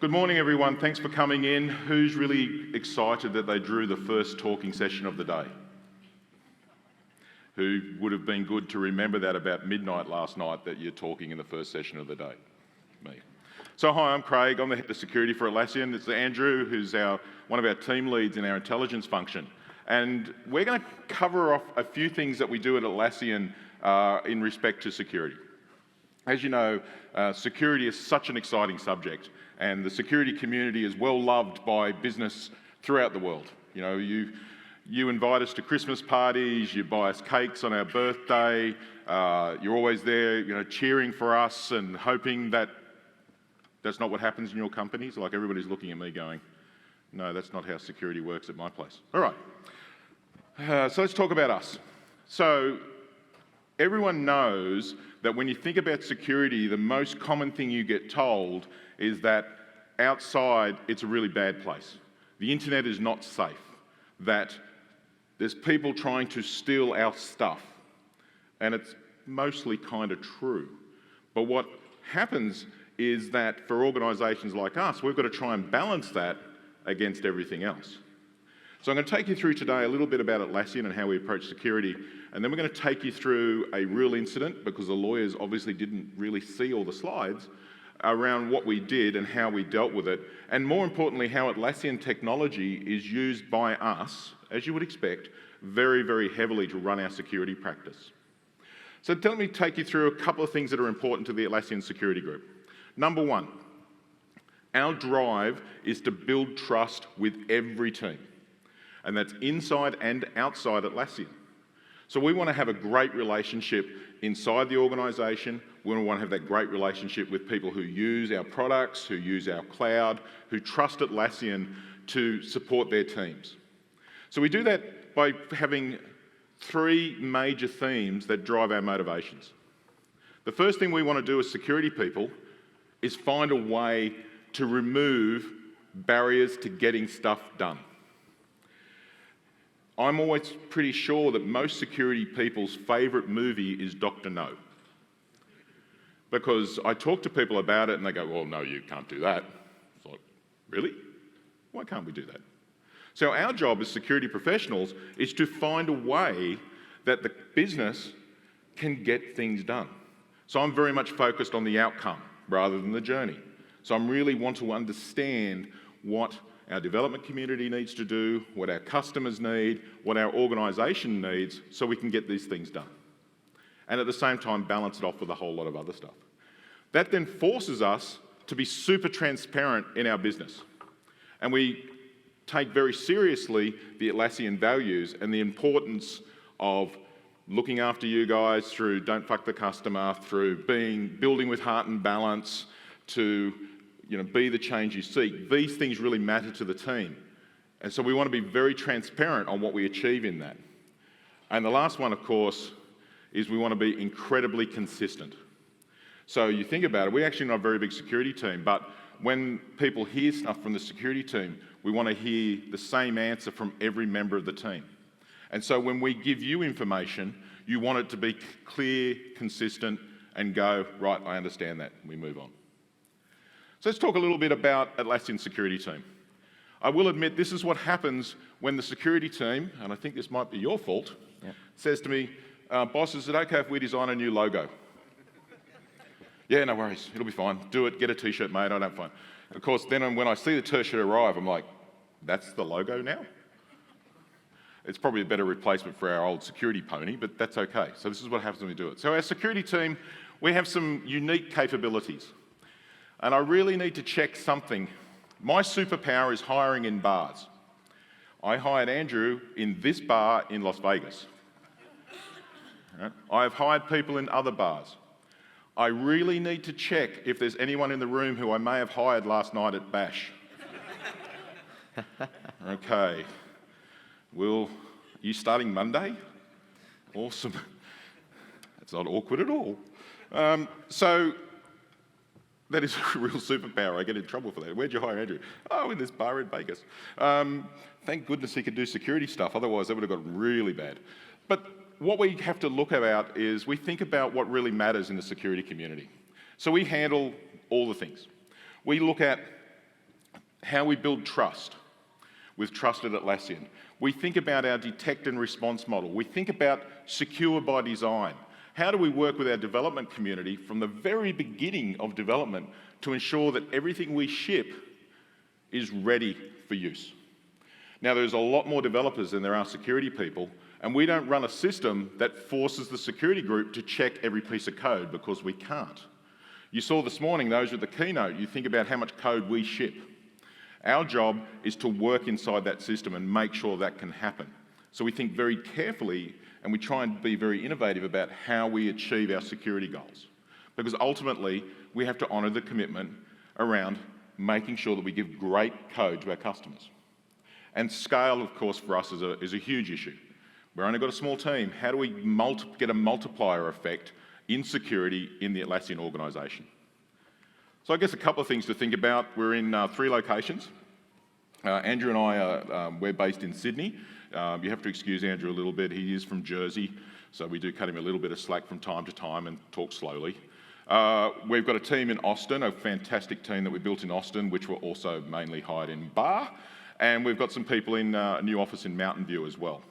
Good morning, everyone. Thanks for coming in. Who's really excited that they drew the first talking session of the day? Who would have been good to remember that about midnight last night that you're talking in the first session of the day? Me. So hi, I'm Craig. I'm the head of security for Atlassian. It's Andrew, who's one of our team leads in our intelligence function. And we're going to cover off a few things that we do at Atlassian in respect to security. As you know, security is such an exciting subject, and the security community is well loved by business throughout the world. You know, you invite us to Christmas parties, you buy us cakes on our birthday, you're always there, you know, cheering for us and hoping that that's not what happens in your companies. Like, everybody's looking at me going, no, that's not how security works at my place. All right, so let's talk about us. So everyone knows that when you think about security, the most common thing you get told is that outside it's a really bad place. The internet is not safe, that there's people trying to steal our stuff, and it's mostly kind of true. But what happens is that for organisations like us, we've got to try and balance that against everything else. So I'm going to take you through today a little bit about Atlassian and how we approach security, and then we're going to take you through a real incident, because the lawyers obviously didn't really see all the slides, around what we did and how we dealt with it, and more importantly, how Atlassian technology is used by us, as you would expect, very, very heavily to run our security practice. So let me take you through a couple of things that are important to the Atlassian security group. Number one, our drive is to build trust with every team, and that's inside and outside Atlassian. So we want to have a great relationship inside the organisation. We want to have that great relationship with people who use our products, who use our cloud, who trust Atlassian to support their teams. So we do that by having three major themes that drive our motivations. The first thing we want to do as security people is find a way to remove barriers to getting stuff done. I'm always pretty sure that most security people's favourite movie is Dr. No. Because I talk to people about it and they go, well, no, you can't do that. It's like, really? Why can't we do that? So our job as security professionals is to find a way that the business can get things done. So I'm very much focused on the outcome rather than the journey. So I really want to understand what our development community needs to do, what our customers need, what our organisation needs, so we can get these things done. And at the same time, balance it off with a whole lot of other stuff. That then forces us to be super transparent in our business. And we take very seriously the Atlassian values and the importance of looking after you guys through don't fuck the customer, through building with heart and balance, to be the change you seek. These things really matter to the team. And so we want to be very transparent on what we achieve in that. And the last one, of course, is we want to be incredibly consistent. So you think about it, we're actually not a very big security team, but when people hear stuff from the security team, we want to hear the same answer from every member of the team. And so when we give you information, you want it to be clear, consistent, and go, right, I understand that, and we move on. So let's talk a little bit about Atlassian security team. I will admit this is what happens when the security team, and I think this might be your fault, says to me, boss, is it okay if we design a new logo? Yeah, no worries, it'll be fine. Do it, get a t-shirt made, I don't mind. Of course, then when I see the t-shirt arrive, I'm like, that's the logo now? It's probably a better replacement for our old security pony, but that's okay. So this is what happens when we do it. So our security team, we have some unique capabilities. And I really need to check something. My superpower is hiring in bars. I hired Andrew in this bar in Las Vegas. I have hired people in other bars. I really need to check if there's anyone in the room who I may have hired last night at Bash. Okay. Are you starting Monday? Awesome. That's not awkward at all. So that is a real superpower. I get in trouble for that. Where'd you hire Andrew? Oh, in this bar in Vegas. Thank goodness he could do security stuff. Otherwise, that would have got really bad. But what we have to look about is we think about what really matters in the security community. So we handle all the things. We look at How we build trust with trusted Atlassian. We think about our detect and response model. We think about secure by design. How do we work with our development community from the very beginning of development to ensure that everything we ship is ready for use? Now, there's a lot more developers than there are security people, and we don't run a system that forces the security group to check every piece of code because we can't. You saw this morning, those with the keynote, you think about how much code we ship. Our job is to work inside that system and make sure that can happen. So we think very carefully and we try and be very innovative about how we achieve our security goals. Because ultimately, we have to honour the commitment around making sure that we give great code to our customers. And scale, of course, for us is a huge issue. We've only got a small team. How do we get a multiplier effect in security in the Atlassian organisation? So I guess a couple of things to think about. We're in 3 locations. Andrew and I, we're based in Sydney. You have to excuse Andrew a little bit. He is from Jersey, so we do cut him a little bit of slack from time to time and talk slowly. We've got a team in Austin, a fantastic team that we built in Austin, which were also mainly hired in Bar. And we've got some people in a new office in Mountain View as well.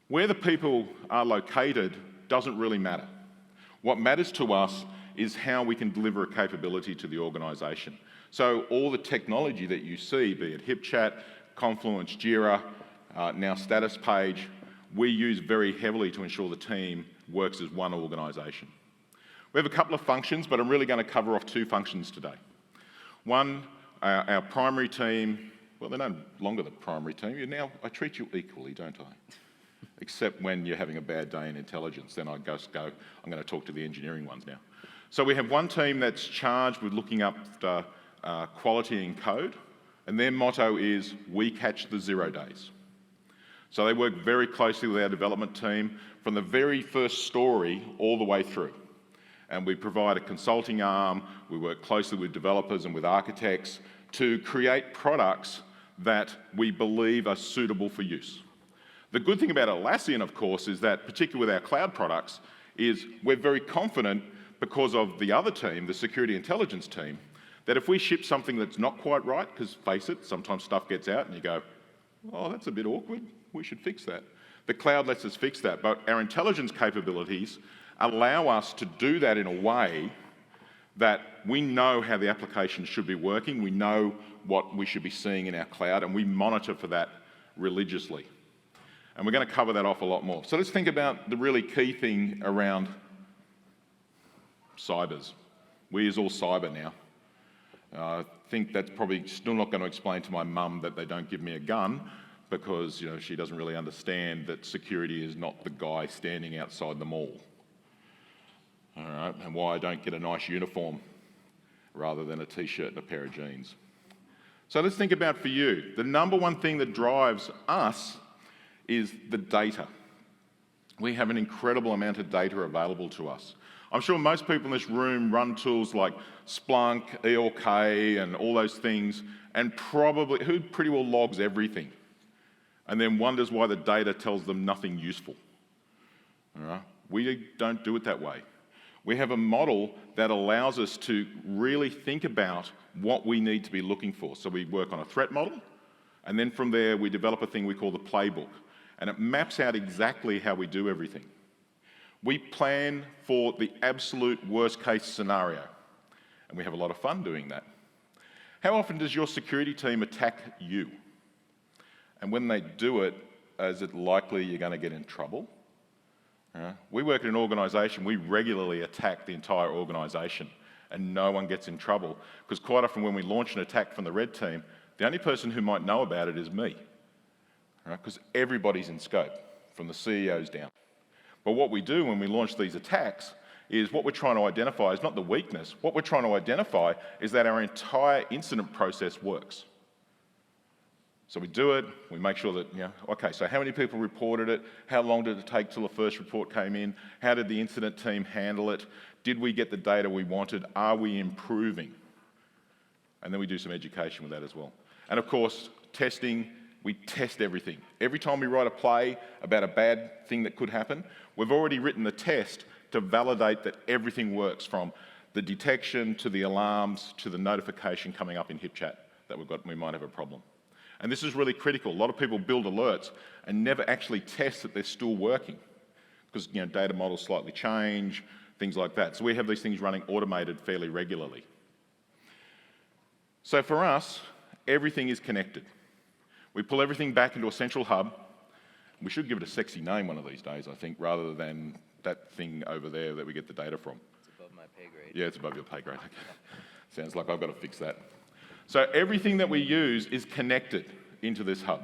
Where the people are located doesn't really matter. What matters to us is how we can deliver a capability to the organisation. So all the technology that you see, be it HipChat, Confluence, JIRA, now Status Page, we use very heavily to ensure the team works as one organisation. We have a couple of functions, but I'm really going to cover off 2 functions today. One, our primary team, well, they're no longer the primary team. I treat you equally, don't I? Except when you're having a bad day in intelligence, then I just go, I'm going to talk to the engineering ones now. So we have one team that's charged with looking up quality in code, and their motto is, we catch the 0 days. So they work very closely with our development team from the very first story all the way through. And we provide a consulting arm, we work closely with developers and with architects to create products that we believe are suitable for use. The good thing about Atlassian, of course, is that, particularly with our cloud products, is we're very confident because of the other team, the security intelligence team, that if we ship something that's not quite right, because face it, sometimes stuff gets out and you go, oh, that's a bit awkward, we should fix that. The cloud lets us fix that, but our intelligence capabilities allow us to do that in a way that we know how the application should be working, we know what we should be seeing in our cloud, and we monitor for that religiously. And we're going to cover that off a lot more. So let's think about the really key thing around cybers. We use all cyber now. I think that's probably still not going to explain to my mum that they don't give me a gun because she doesn't really understand that security is not the guy standing outside the mall. All right, and why I don't get a nice uniform rather than a t-shirt and a pair of jeans. So let's think about for you. The number one thing that drives us is the data. We have an incredible amount of data available to us. I'm sure most people in this room run tools like Splunk, ELK, and all those things, and who pretty well logs everything, and then wonders why the data tells them nothing useful. All right? We don't do it that way. We have a model that allows us to really think about what we need to be looking for. So we work on a threat model, and then from there we develop a thing we call the playbook, and it maps out exactly how we do everything. We plan for the absolute worst case scenario, and we have a lot of fun doing that. How often does your security team attack you? And when they do it, is it likely you're going to get in trouble? We work in an organisation, we regularly attack the entire organisation, and no one gets in trouble, because quite often when we launch an attack from the red team, the only person who might know about it is me, because everybody's in scope, from the CEOs down. But what we do when we launch these attacks is what we're trying to identify is not the weakness. What we're trying to identify is that our entire incident process works. So we do it, we make sure that, okay, so how many people reported it? How long did it take till the first report came in? How did the incident team handle it? Did we get the data we wanted? Are we improving? And then we do some education with that as well. And of course, testing, we test everything. Every time we write a play about a bad thing that could happen, we've already written the test to validate that everything works, from the detection to the alarms to the notification coming up in HipChat. that we might have a problem. And this is really critical. A lot of people build alerts and never actually test that they're still working because data models slightly change, things like that. So we have these things running automated fairly regularly. So for us, everything is connected. We pull everything back into a central hub. We should give it a sexy name one of these days, I think, rather than that thing over there that we get the data from. It's above my pay grade. Yeah, it's above your pay grade. Sounds like I've got to fix that. So everything that we use is connected into this hub.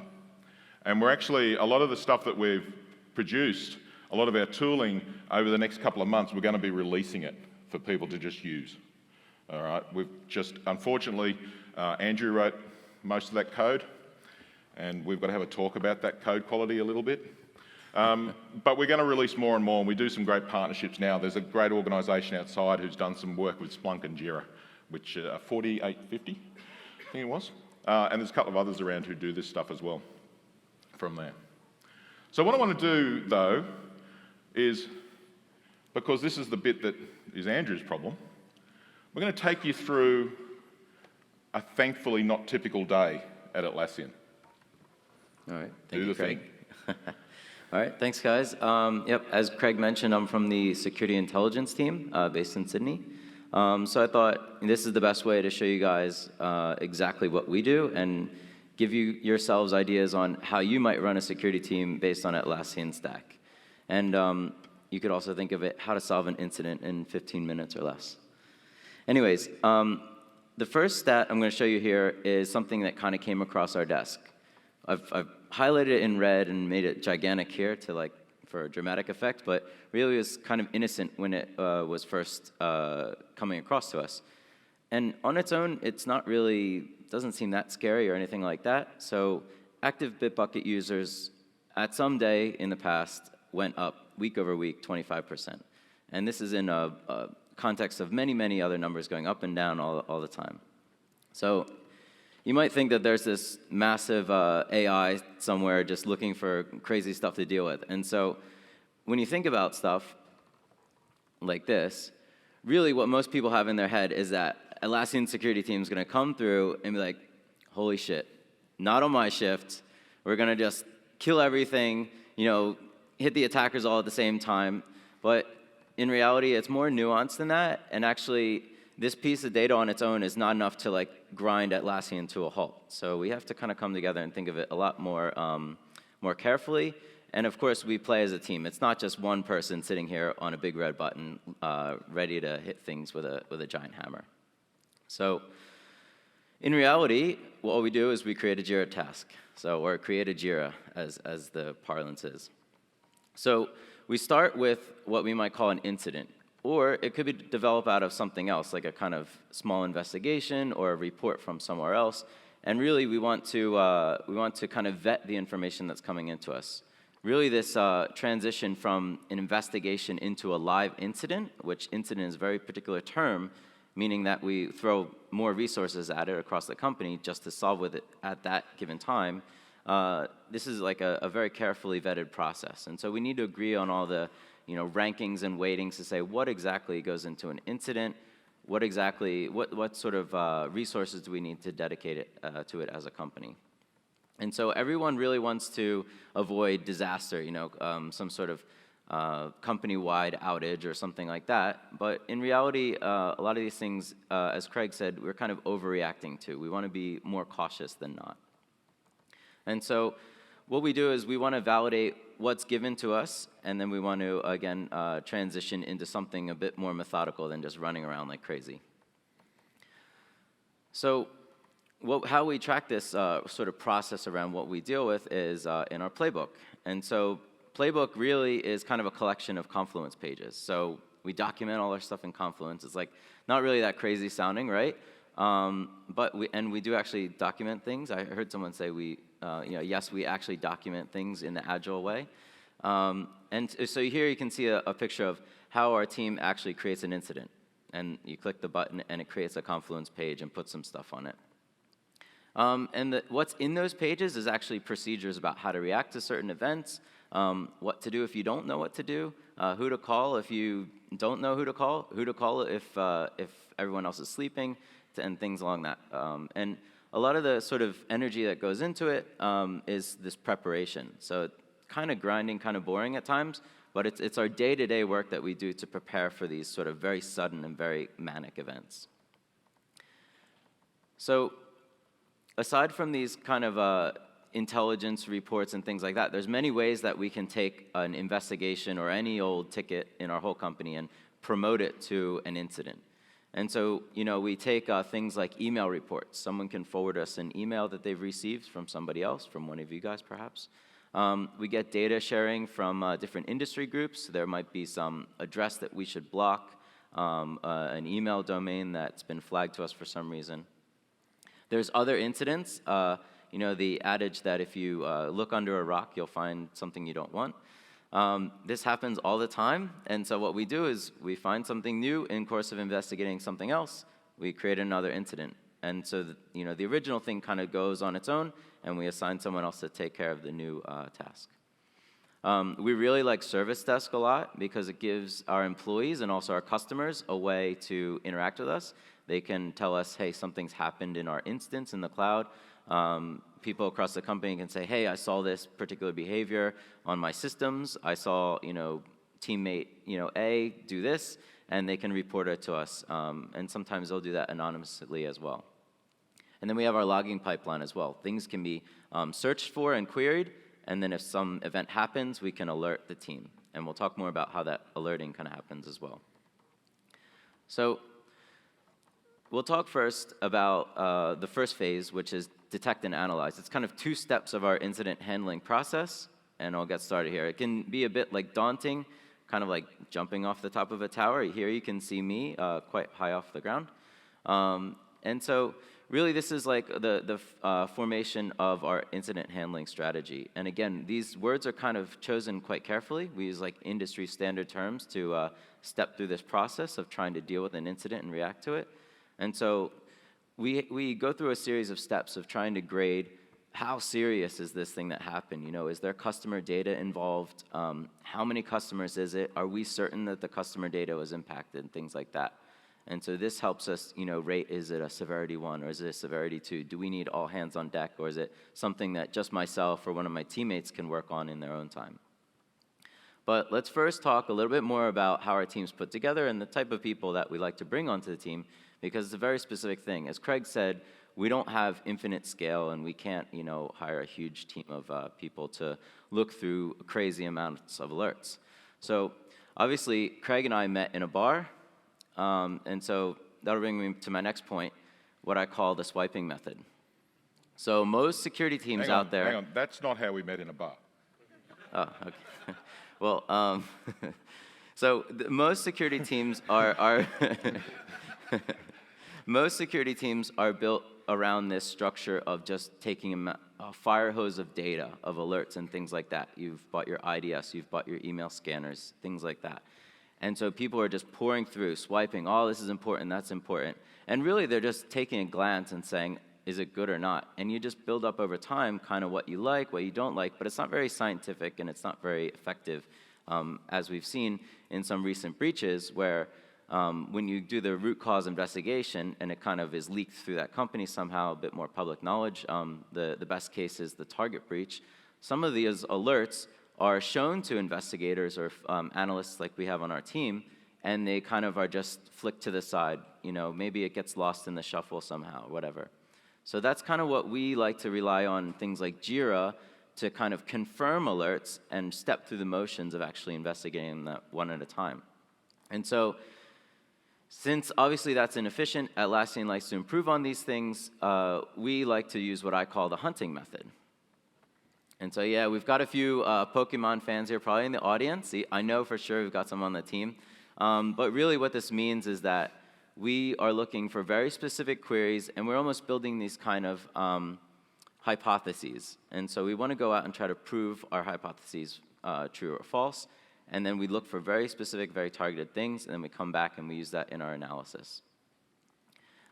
And we're actually, a lot of the stuff that we've produced, a lot of our tooling over the next couple of months, we're going to be releasing it for people to just use. All right, we've just, unfortunately, Andrew wrote most of that code, and we've got to have a talk about that code quality a little bit. But we're going to release more and more, and we do some great partnerships now. There's a great organisation outside who's done some work with Splunk and JIRA, which 4850, I think it was. And there's a couple of others around who do this stuff as well from there. So what I want to do, though, is, because this is the bit that is Andrew's problem, we're going to take you through a thankfully not typical day at Atlassian. All right, thank you, Craig. All right, thanks, guys. Yep, as Craig mentioned, I'm from the security intelligence team based in Sydney. So I thought this is the best way to show you guys exactly what we do and give you yourselves ideas on how you might run a security team based on Atlassian stack. And you could also think of it, how to solve an incident in 15 minutes or less. Anyways, the first stat I'm going to show you here is something that kind of came across our desk. I've highlighted it in red and made it gigantic here to for a dramatic effect, but really it was kind of innocent when it was first coming across to us. And on its own, it's not really, doesn't seem that scary or anything like that. So active Bitbucket users at some day in the past went up week over week 25%. And this is in a context of many, many other numbers going up and down all the time. So you might think that there's this massive AI somewhere just looking for crazy stuff to deal with. And so when you think about stuff like this, really what most people have in their head is that Atlassian security team is going to come through and be like, holy shit, not on my shift. We're going to just kill everything, hit the attackers all at the same time. But in reality, it's more nuanced than that. And actually, this piece of data on its own is not enough to grind Atlassian to a halt. So we have to kind of come together and think of it a lot more, more carefully. And of course, we play as a team. It's not just one person sitting here on a big red button, ready to hit things with a giant hammer. So in reality, what we do is we create a JIRA task. Or create a JIRA, as the parlance is. So we start with what we might call an incident. Or it could be developed out of something else, like a kind of small investigation or a report from somewhere else. And really, we want to kind of vet the information that's coming into us. Really, this transition from an investigation into a live incident, which incident is a very particular term, meaning that we throw more resources at it across the company just to solve with it at that given time. This is like a very carefully vetted process. And so we need to agree on all the rankings and weightings to say what exactly goes into an incident, what sort of resources do we need to dedicate it to it as a company. And so everyone really wants to avoid disaster, some sort of company-wide outage or something like that. But in reality, a lot of these things, as Craig said, we're kind of overreacting to. We want to be more cautious than not. And so what we do is we want to validate what's given to us, and then we want to, again, transition into something a bit more methodical than just running around like crazy. So how we track this sort of process around what we deal with is in our playbook. And so playbook really is kind of a collection of Confluence pages. So we document all our stuff in Confluence. It's not really that crazy sounding, right? But we do actually document things. I heard someone say yes, we actually document things in the agile way. And so here you can see a picture of how our team actually creates an incident. And you click the button, and it creates a Confluence page and puts some stuff on it. And what's in those pages is actually procedures about how to react to certain events, what to do if you don't know what to do, who to call if you don't know who to call if everyone else is sleeping, and things along that. And a lot of the sort of energy that goes into it is this preparation. So kind of grinding, kind of boring at times, but it's our day-to-day work that we do to prepare for these sort of very sudden and very manic events. So aside from these kind of intelligence reports and things like that, there's many ways that we can take an investigation or any old ticket in our whole company and promote it to an incident. And so, we take things like email reports. Someone can forward us an email that they've received from somebody else, from one of you guys perhaps. We get data sharing from different industry groups. There might be some address that we should block, an email domain that's been flagged to us for some reason. There's other incidents, the adage that if you look under a rock, you'll find something you don't want. This happens all the time, and so what we do is we find something new in course of investigating something else, we create another incident. And so, the original thing kind of goes on its own, and we assign someone else to take care of the new task. We really like Service Desk a lot because it gives our employees and also our customers a way to interact with us. They can tell us, hey, something's happened in our instance in the cloud. People across the company can say, hey, I saw this particular behavior on my systems. I saw, teammate, A do this, and they can report it to us. And sometimes they'll do that anonymously as well. And then we have our logging pipeline as well. Things can be searched for and queried, and then if some event happens, we can alert the team. And we'll talk more about how that alerting kind of happens as well. So we'll talk first about the first phase, which is detect and analyze. It's kind of 2 steps of our incident handling process, and I'll get started here. It can be a bit like daunting, kind of like jumping off the top of a tower. Here you can see me quite high off the ground. And so really this is like the formation of our incident handling strategy. And again, these words are kind of chosen quite carefully. We use like industry standard terms to step through this process of trying to deal with an incident and react to it. And so we go through a series of steps of trying to grade how serious is this thing that happened. Is there customer data involved? How many customers is it? Are we certain that the customer data was impacted? Things like that. And so this helps us, rate, is it a severity 1 or is it a severity 2? Do we need all hands on deck, or is it something that just myself or one of my teammates can work on in their own time? But let's first talk a little bit more about how our team's put together and the type of people that we like to bring onto the team, because it's a very specific thing. As Craig said, we don't have infinite scale, and we can't, hire a huge team of people to look through crazy amounts of alerts. So obviously, Craig and I met in a bar, and so that'll bring me to my next point, what I call the swiping method. So most security teams out there... Hang on, that's not how we met in a bar. Oh, okay. Well, so most security teams are most security teams are built around this structure of just taking a fire hose of data, of alerts and things like that. You've bought your IDS, you've bought your email scanners, things like that. And so people are just pouring through, swiping, oh, this is important, that's important. And really they're just taking a glance and saying, is it good or not? And you just build up over time kind of what you like, what you don't like, but it's not very scientific and it's not very effective, as we've seen in some recent breaches where when you do the root cause investigation and it kind of is leaked through that company somehow, a bit more public knowledge, the best case is the Target breach. Some of these alerts are shown to investigators or analysts like we have on our team, and they kind of are just flicked to the side. Maybe it gets lost in the shuffle somehow, whatever. So that's kind of what we like to rely on, things like JIRA, to kind of confirm alerts and step through the motions of actually investigating that one at a time. And so, since obviously that's inefficient, Atlassian likes to improve on these things, we like to use what I call the hunting method. And so yeah, we've got a few Pokemon fans here probably in the audience. I know for sure we've got some on the team. But really what this means is that we are looking for very specific queries, and we're almost building these kind of hypotheses. And so we want to go out and try to prove our hypotheses true or false. And then we look for very specific, very targeted things, and then we come back and we use that in our analysis.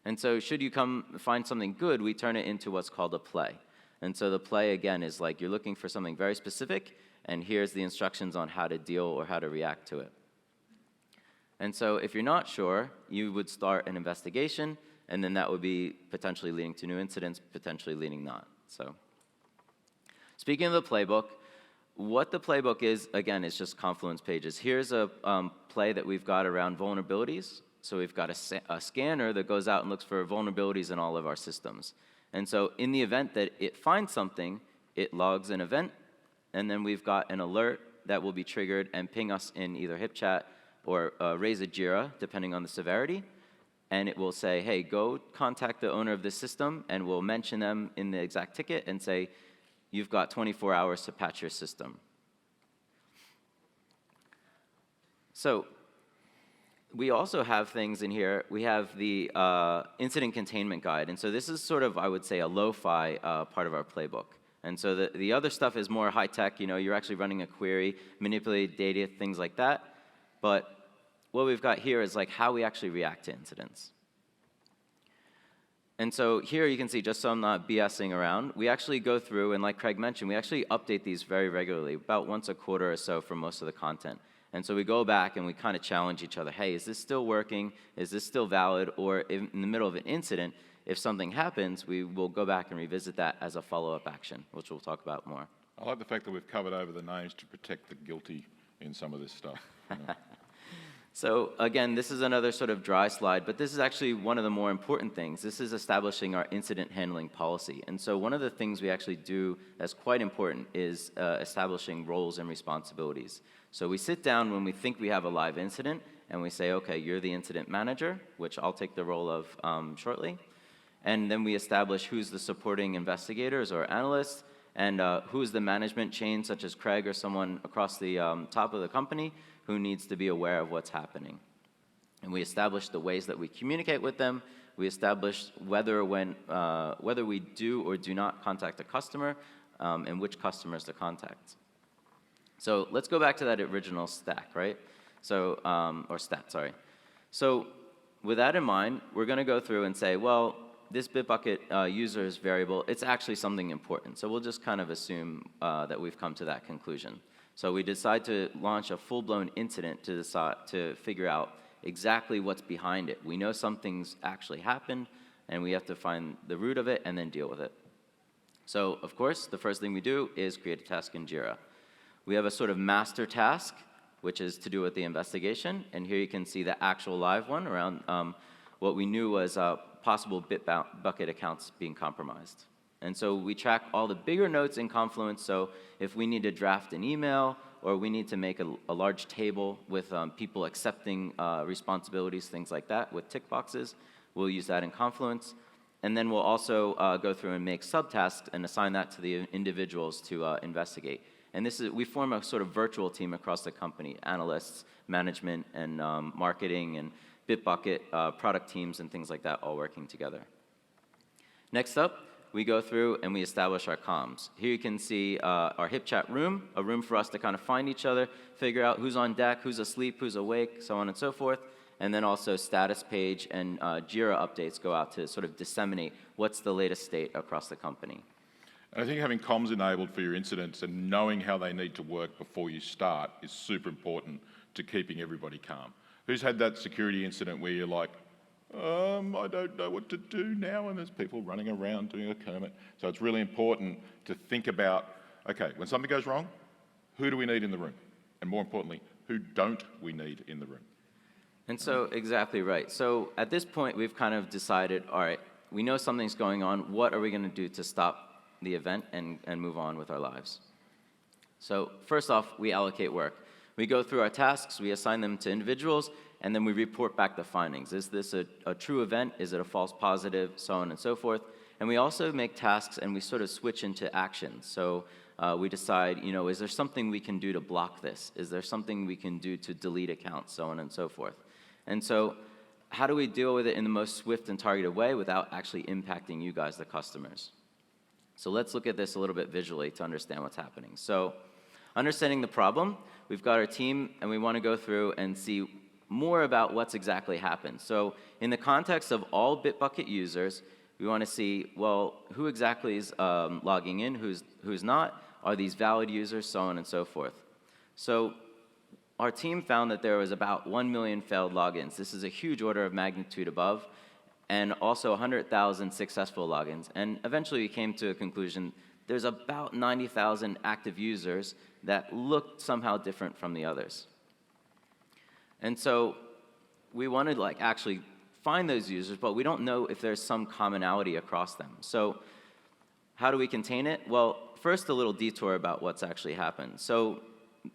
And so should you find something good, we turn it into what's called a play. And so the play, again, is like you're looking for something very specific, and here's the instructions on how to deal or how to react to it. And so if you're not sure, you would start an investigation, and then that would be potentially leading to new incidents, potentially leading not. So speaking of the playbook, what the playbook is, again, is just Confluence pages. Here's a play that we've got around vulnerabilities. So we've got a scanner that goes out and looks for vulnerabilities in all of our systems. And so in the event that it finds something, it logs an event, and then we've got an alert that will be triggered and ping us in either HipChat or raise a JIRA, depending on the severity. And it will say, hey, go contact the owner of this system, and we'll mention them in the exact ticket and say, you've got 24 hours to patch your system. So we also have things in here. We have the incident containment guide. And so this is sort of, I would say, a lo-fi part of our playbook. And so the other stuff is more high-tech. You're actually running a query, manipulate data, things like that. But what we've got here is like how we actually react to incidents. And so here you can see, just so I'm not BSing around, we actually go through, and like Craig mentioned, we actually update these very regularly, about once a quarter or so for most of the content. And so we go back and we kind of challenge each other. Hey, is this still working? Is this still valid? Or in the middle of an incident, if something happens, we will go back and revisit that as a follow-up action, which we'll talk about more. I like the fact that we've covered over the names to protect the guilty in some of this stuff. So again, this is another sort of dry slide, but this is actually one of the more important things. This is establishing our incident handling policy. And so one of the things we actually do that's quite important is establishing roles and responsibilities. So we sit down when we think we have a live incident, and we say, okay, you're the incident manager, which I'll take the role of shortly. And then we establish who's the supporting investigators or analysts, and who's the management chain, such as Craig or someone across the top of the company, who needs to be aware of what's happening. And we establish the ways that we communicate with them. We establish whether we do or do not contact a customer, and which customers to contact. So let's go back to that original stack, right? So, or stat, sorry. So with that in mind, we're going to go through and say, well, this Bitbucket user's variable, it's actually something important. So we'll just kind of assume that we've come to that conclusion. So we decide to launch a full-blown incident to figure out exactly what's behind it. We know something's actually happened, and we have to find the root of it and then deal with it. So, of course, the first thing we do is create a task in JIRA. We have a sort of master task, which is to do with the investigation. And here you can see the actual live one around what we knew was possible Bitbucket accounts being compromised. And so we track all the bigger nodes in Confluence. So if we need to draft an email, or we need to make a large table with people accepting responsibilities, things like that, with tick boxes, we'll use that in Confluence. And then we'll also go through and make subtasks and assign that to the individuals to investigate. And we form a sort of virtual team across the company, analysts, management, and marketing, and Bitbucket product teams, and things like that, all working together. Next up, we go through and we establish our comms. Here you can see our HipChat room, a room for us to kind of find each other, figure out who's on deck, who's asleep, who's awake, so on and so forth. And then also status page and JIRA updates go out to sort of disseminate what's the latest state across the company. And I think having comms enabled for your incidents and knowing how they need to work before you start is super important to keeping everybody calm. Who's had that security incident where you're like, I don't know what to do now, and there's people running around doing a Kermit. So it's really important to think about, okay, when something goes wrong, who do we need in the room? And more importantly, who don't we need in the room? And so, exactly right. So at this point, we've kind of decided, all right, we know something's going on. What are we going to do to stop the event and move on with our lives? So first off, we allocate work. We go through our tasks, we assign them to individuals, and then we report back the findings. Is this a true event? Is it a false positive? So on and so forth. And we also make tasks, and we sort of switch into actions. So we decide, is there something we can do to block this? Is there something we can do to delete accounts? So on and so forth. And so how do we deal with it in the most swift and targeted way without actually impacting you guys, the customers? So let's look at this a little bit visually to understand what's happening. So understanding the problem, we've got our team, and we want to go through and see more about what's exactly happened. So in the context of all Bitbucket users, we want to see, well, who exactly is logging in, who's not, are these valid users, so on and so forth. So our team found that there was about 1 million failed logins. This is a huge order of magnitude above. and also 100,000 successful logins. And eventually we came to a conclusion, there's about 90,000 active users that looked somehow different from the others. And so we wanted to actually find those users, but we don't know if there's some commonality across them. So how do we contain it? Well, first a little detour about what's actually happened. So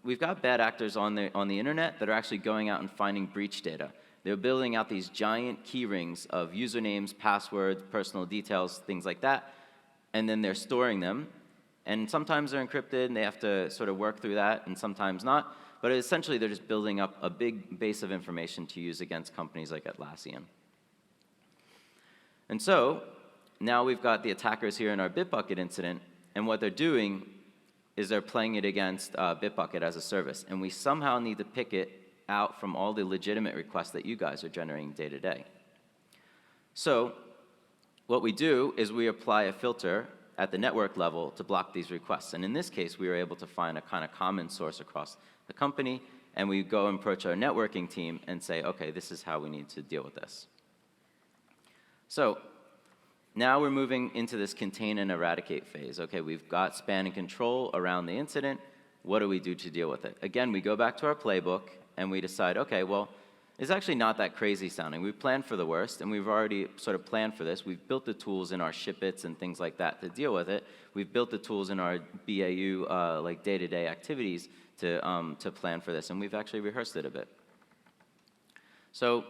we've got bad actors on the internet that are actually going out and finding breach data. They're building out these giant key rings of usernames, passwords, personal details, things like that, and then they're storing them. And sometimes they're encrypted, and they have to sort of work through that, and sometimes not. But essentially, they're just building up a big base of information to use against companies like Atlassian. And so now we've got the attackers here in our Bitbucket incident, and what they're doing is they're playing it against Bitbucket as a service. And we somehow need to pick it out from all the legitimate requests that you guys are generating day to day. So what we do is we apply a filter at the network level to block these requests. And in this case, we were able to find a kind of common source across the company, and we go and approach our networking team and say, okay, this is how we need to deal with this. So now we're moving into this contain and eradicate phase. Okay, we've got span and control around the incident. What do we do to deal with it? Again, we go back to our playbook, and we decide, okay, well, it's actually not that crazy sounding. We planned for the worst, and we've already sort of planned for this. We've built the tools in our shipits and things like that to deal with it. We've built the tools in our BAU, like day-to-day activities to plan for this, and we've actually rehearsed it a bit. So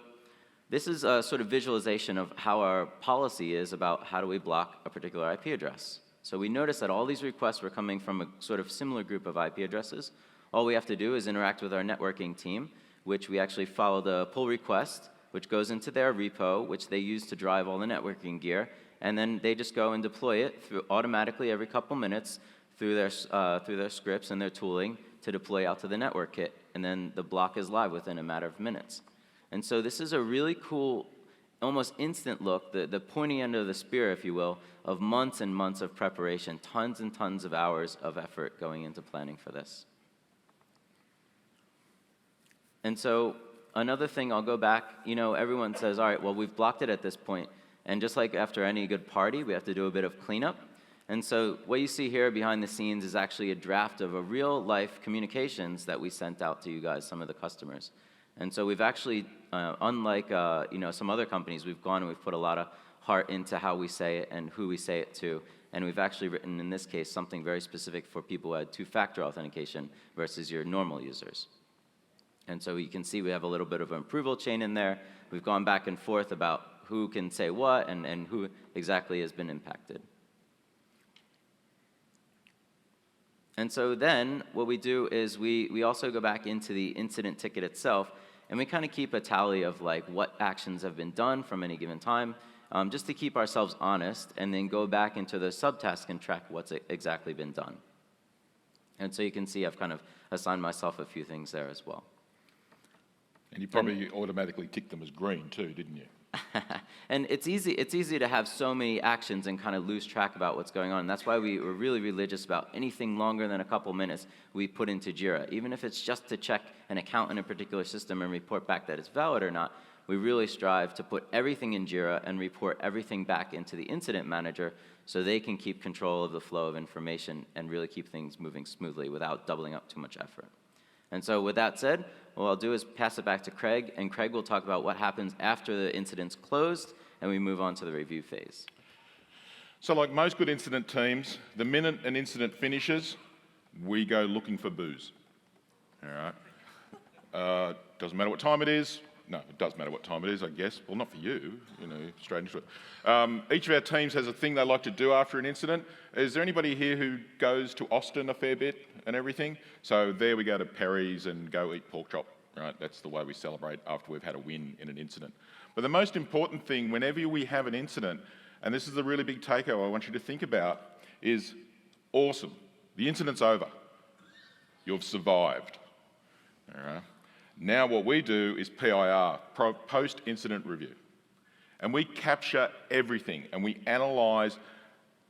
this is a sort of visualization of how our policy is about how do we block a particular IP address. So we notice that all these requests were coming from a sort of similar group of IP addresses. All we have to do is interact with our networking team, which we actually follow the pull request, which goes into their repo, which they use to drive all the networking gear, and then they just go and deploy it automatically every couple minutes through their scripts and their tooling to deploy out to the network kit, and then the block is live within a matter of minutes. And so this is a really cool, almost instant look, the pointy end of the spear, if you will, of months and months of preparation, tons and tons of hours of effort going into planning for this. And so another thing, I'll go back, everyone says, all right, well, we've blocked it at this point. And just like after any good party, we have to do a bit of cleanup. And so what you see here behind the scenes is actually a draft of a real-life communications that we sent out to you guys, some of the customers. And so we've actually, unlike some other companies, we've gone and we've put a lot of heart into how we say it and who we say it to. And we've actually written, in this case, something very specific for people who had two-factor authentication versus your normal users. And so you can see we have a little bit of an approval chain in there. We've gone back and forth about who can say what and who exactly has been impacted. And so then what we do is we also go back into the incident ticket itself, and we kind of keep a tally of what actions have been done from any given time, just to keep ourselves honest, and then go back into the subtask and track what's exactly been done. And so you can see I've kind of assigned myself a few things there as well. And you probably automatically ticked them as green too, didn't you? And it's easy to have so many actions and kind of lose track about what's going on. And that's why we were really religious about anything longer than a couple minutes we put into JIRA. Even if it's just to check an account in a particular system and report back that it's valid or not, we really strive to put everything in JIRA and report everything back into the incident manager so they can keep control of the flow of information and really keep things moving smoothly without doubling up too much effort. And so with that said, what I'll do is pass it back to Craig, and Craig will talk about what happens after the incident's closed, and we move on to the review phase. So like most good incident teams, the minute an incident finishes, we go looking for booze. All right? Doesn't matter what time it is. No, it does matter what time it is, I guess. Well, not for you, straight into it. Each of our teams has a thing they like to do after an incident. Is there anybody here who goes to Austin a fair bit and everything? So there we go to Perry's and go eat pork chop, right? That's the way we celebrate after we've had a win in an incident. But the most important thing, whenever we have an incident, and this is the really big takeaway I want you to think about, is awesome. The incident's over. You've survived, all right? Now what we do is PIR, post-incident review. And we capture everything and we analyse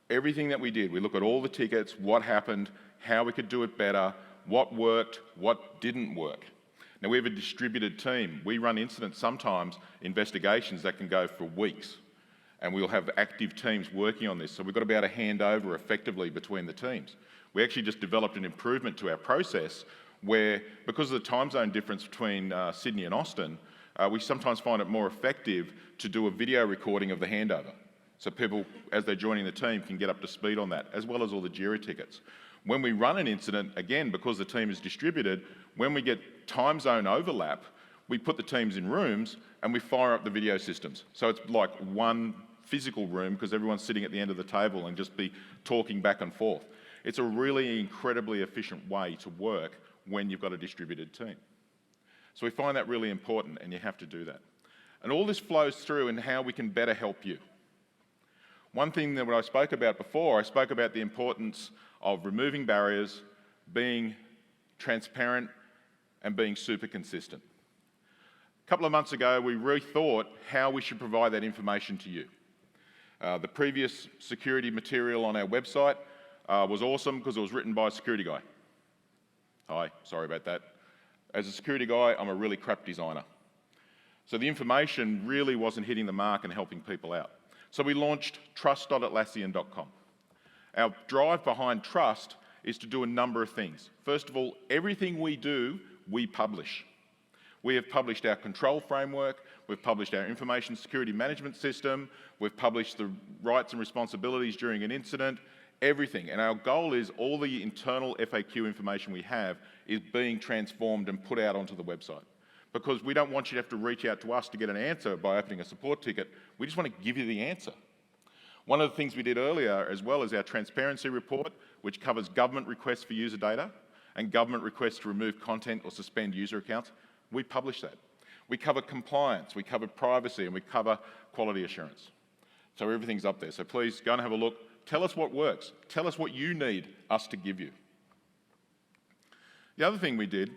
everything that we did. We look at all the tickets, what happened, how we could do it better, what worked, what didn't work. Now we have a distributed team. We run incidents, sometimes investigations that can go for weeks, and we'll have active teams working on this. So we've got to be able to hand over effectively between the teams. We actually just developed an improvement to our process where, because of the time zone difference between Sydney and Austin, we sometimes find it more effective to do a video recording of the handover. So people, as they're joining the team, can get up to speed on that, as well as all the JIRA tickets. When we run an incident, again, because the team is distributed, when we get time zone overlap, we put the teams in rooms and we fire up the video systems. So it's like one physical room because everyone's sitting at the end of the table and just be talking back and forth. It's a really incredibly efficient way to work when you've got a distributed team. So we find that really important, and you have to do that. And all this flows through in how we can better help you. One thing that I spoke about before, I spoke about the importance of removing barriers, being transparent, and being super consistent. A couple of months ago, we rethought how we should provide that information to you. The previous security material on our website was awesome because it was written by a security guy. Hi, sorry about that. As a security guy, I'm a really crap designer. So the information really wasn't hitting the mark and helping people out. So we launched trust.atlassian.com. Our drive behind trust is to do a number of things. First of all, everything we do, we publish. We have published our control framework, we've published our information security management system, we've published the rights and responsibilities during an incident, everything. And our goal is all the internal FAQ information we have is being transformed and put out onto the website. Because we don't want you to have to reach out to us to get an answer by opening a support ticket. We just want to give you the answer. One of the things we did earlier as well is our transparency report, which covers government requests for user data and government requests to remove content or suspend user accounts. We publish that. We cover compliance, we cover privacy, and we cover quality assurance. So everything's up there. So please go and have a look. Tell us what works. Tell us what you need us to give you. The other thing we did,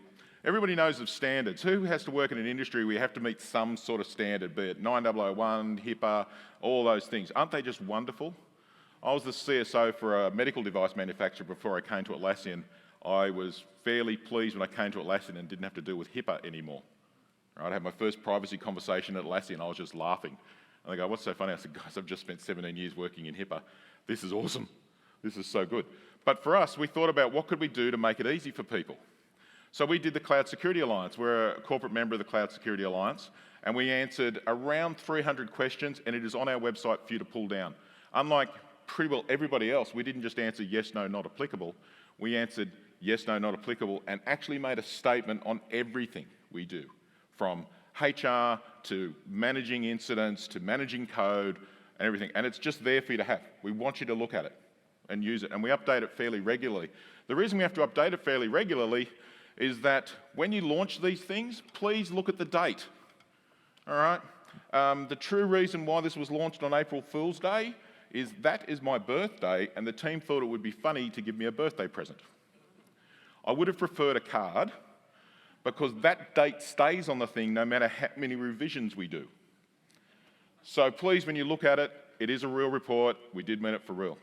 everybody knows of standards. Who has to work in an industry where you have to meet some sort of standard, be it 9001, HIPAA, all those things? Aren't they just wonderful? I was the CSO for a medical device manufacturer before I came to Atlassian. I was fairly pleased when I came to Atlassian and didn't have to deal with HIPAA anymore. Right, I had my first privacy conversation at Atlassian. I was just laughing. And they go, what's so funny? I said, guys, I've just spent 17 years working in HIPAA. This is awesome. This is so good. But for us, we thought about what could we do to make it easy for people. So we did the Cloud Security Alliance. We're a corporate member of the Cloud Security Alliance, and we answered around 300 questions, and it is on our website for you to pull down. Unlike pretty well everybody else, we didn't just answer yes, no, not applicable. We answered yes, no, not applicable, and actually made a statement on everything we do, from HR to managing incidents to managing code and everything. And it's just there for you to have. We want you to look at it and use it, and we update it fairly regularly. The reason we have to update it fairly regularly is that when you launch these things, please look at the date, all right? The true reason why this was launched on April Fool's Day is that is my birthday, and the team thought it would be funny to give me a birthday present. I would have preferred a card, because that date stays on the thing no matter how many revisions we do. So please, when you look at it, it is a real report. We did mean it for real.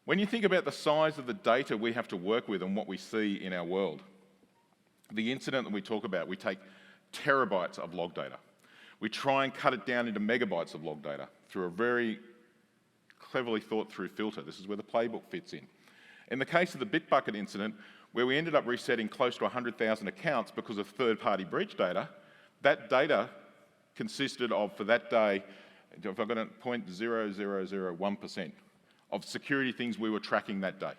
When you think about the size of the data we have to work with and what we see in our world, the incident that we talk about, we take terabytes of log data. We try and cut it down into megabytes of log data through a very cleverly thought through filter. This is where the playbook fits in. In the case of the Bitbucket incident, where we ended up resetting close to 100,000 accounts because of third-party breach data, that data consisted of, for that day, if I've got a 0.0001% of security things we were tracking that day.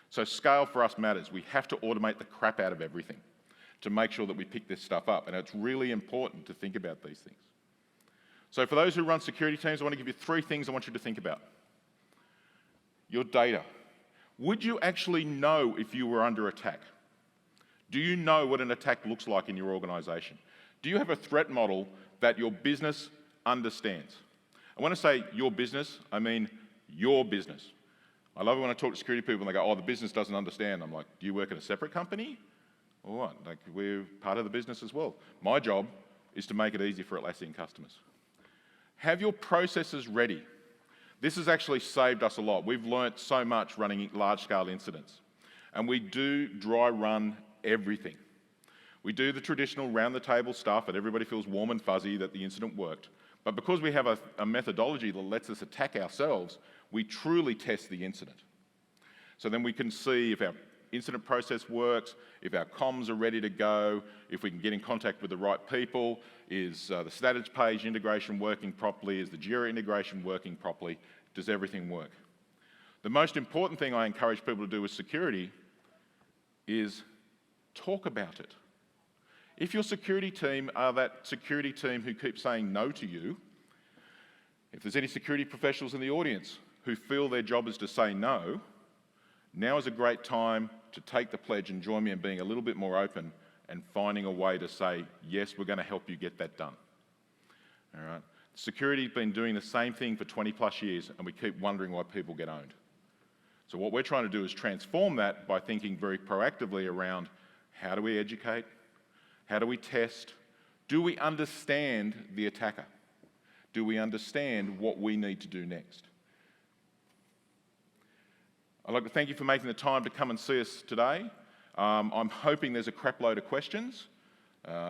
So scale for us matters. We have to automate the crap out of everything to make sure that we pick this stuff up, and it's really important to think about these things. So for those who run security teams, I want to give you 3 things I want you to think about. Your data. Would you actually know if you were under attack? Do you know what an attack looks like in your organisation? Do you have a threat model that your business understands? And when I say your business, I mean your business. I love it when I talk to security people and they go, oh, the business doesn't understand. I'm like, do you work at a separate company? Or what? Like, we're part of the business as well. My job is to make it easy for Atlassian customers. Have your processes ready. This has actually saved us a lot. We've learnt so much running large-scale incidents. And we do dry run everything. We do the traditional round-the-table stuff and everybody feels warm and fuzzy that the incident worked. But because we have a methodology that lets us attack ourselves, we truly test the incident. So then we can see if our incident process works, if our comms are ready to go, if we can get in contact with the right people, is the status page integration working properly, is the JIRA integration working properly, does everything work? The most important thing I encourage people to do with security is talk about it. If your security team are that security team who keeps saying no to you, if there's any security professionals in the audience who feel their job is to say no, now is a great time to take the pledge and join me in being a little bit more open and finding a way to say, yes, we're going to help you get that done. All right? Security's been doing the same thing for 20 plus years, and we keep wondering why people get owned. So what we're trying to do is transform that by thinking very proactively around how do we educate, how do we test, do we understand the attacker? Do we understand what we need to do next? I'd like to thank you for making the time to come and see us today. I'm hoping there's a crap load of questions.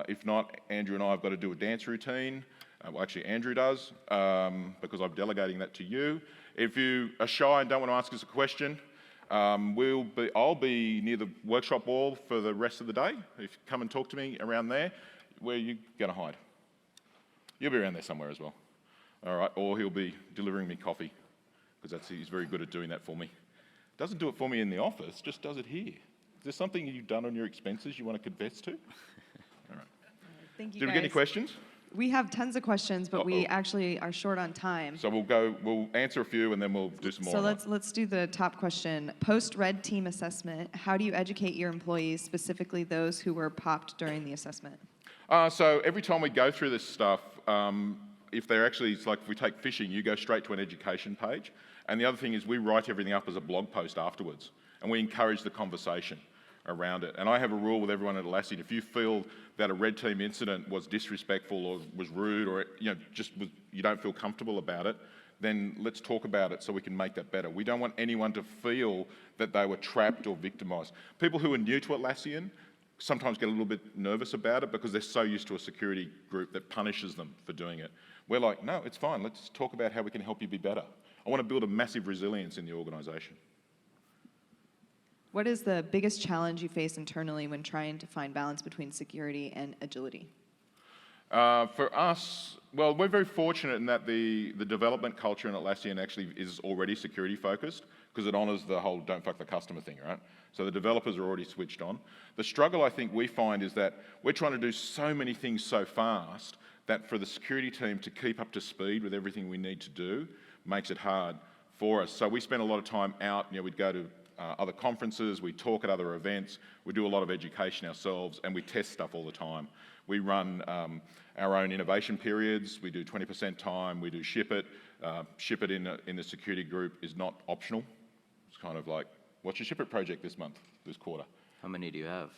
If not, Andrew and I have got to do a dance routine. Well, actually, Andrew does, because I'm delegating that to you. If you are shy and don't want to ask us a question, I'll be near the workshop wall for the rest of the day. If you come and talk to me around there, where are you going to hide? You'll be around there somewhere as well. All right, or he'll be delivering me coffee, because he's very good at doing that for me. Doesn't do it for me in the office, just does it here. Is there something you've done on your expenses you want to confess to? All right. Thank you, Did we get any questions? We have tons of questions, but we actually are short on time. So we'll answer a few and then we'll do some more. So let's do the top question. Post-red team assessment, how do you educate your employees, specifically those who were popped during the assessment? So every time we go through this stuff, if they're actually, it's like if we take phishing, you go straight to an education page. And the other thing is we write everything up as a blog post afterwards. And we encourage the conversation around it. And I have a rule with everyone at Atlassian. If you feel that a red team incident was disrespectful or was rude or you don't feel comfortable about it, then let's talk about it so we can make that better. We don't want anyone to feel that they were trapped or victimised. People who are new to Atlassian sometimes get a little bit nervous about it because they're so used to a security group that punishes them for doing it. We're like, no, it's fine. Let's talk about how we can help you be better. I want to build a massive resilience in the organisation. What is the biggest challenge you face internally when trying to find balance between security and agility? For us, well, we're very fortunate in that the development culture in Atlassian actually is already security focused because it honours the whole don't fuck the customer thing, right? So the developers are already switched on. The struggle I think we find is that we're trying to do so many things so fast that for the security team to keep up to speed with everything we need to do makes it hard for us. So we spend a lot of time out, we'd go to other conferences, we talk at other events, we do a lot of education ourselves, and we test stuff all the time. We run our own innovation periods, we do 20% time, we do ship it. Ship it in the security group is not optional. It's kind of like, what's your ship it project this quarter? How many do you have?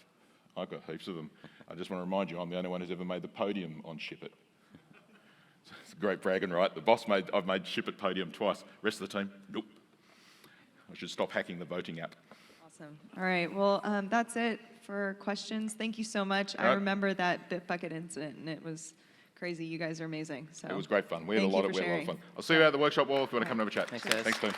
I've got heaps of them. I just want to remind you, I'm the only one who's ever made the podium on ship it. It's a great bragging, right? I've made ship it podium twice. Rest of the team, nope. I should stop hacking the voting app. Awesome. All right. Well, that's it for questions. Thank you so much. I remember that Bitbucket incident, and it was crazy. You guys are amazing. So it was great fun. We had a lot of fun. I'll see you out at the workshop wall if you want to come and have a chat. Thanks, guys. Thanks, team.